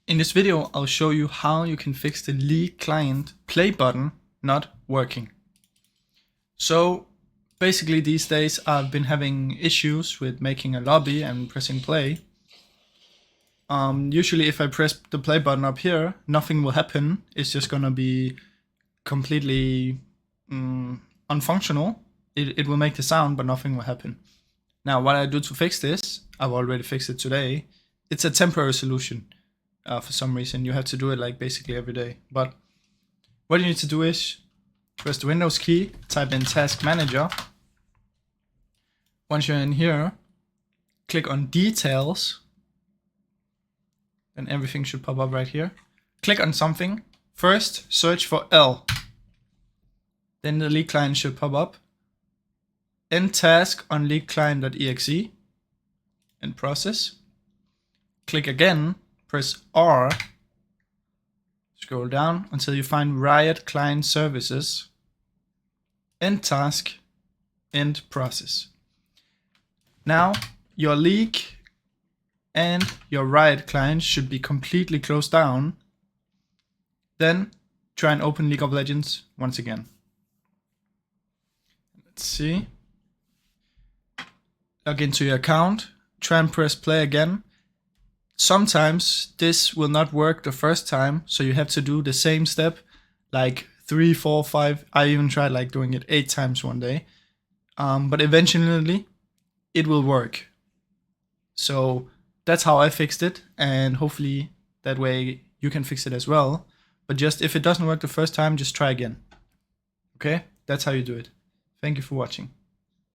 In this video, I'll show you how you can fix the League client play button not working. So basically these days I've been having issues with making a lobby and pressing play. Usually if I press the play button up here, nothing will happen. It's just gonna be completely unfunctional. It will make the sound, but nothing will happen. Now what I do to fix this, I've already fixed it today. It's a temporary solution. For some reason you have to do it like basically every day. But what you need to do is press the Windows key, type in Task Manager. Once you're in here, click on Details, and everything should pop up right here. Click on something. First, search for L. Then the League client should pop up. End task on leagueclient.exe and process. Click again, press R, scroll down until you find Riot Client Services, end task, end process. Now your League and your Riot client should be completely closed down. Then try and open League of Legends once again. Let's see. Log into your account, try and press play again. Sometimes this will not work the first time, so you have to do the same step like 3, 4, 5. I even tried like doing it 8 times one day. But eventually it will work. So that's how I fixed it, and hopefully that way you can fix it as well. But just if it doesn't work the first time, just try again. Okay, that's how you do it. Thank you for watching.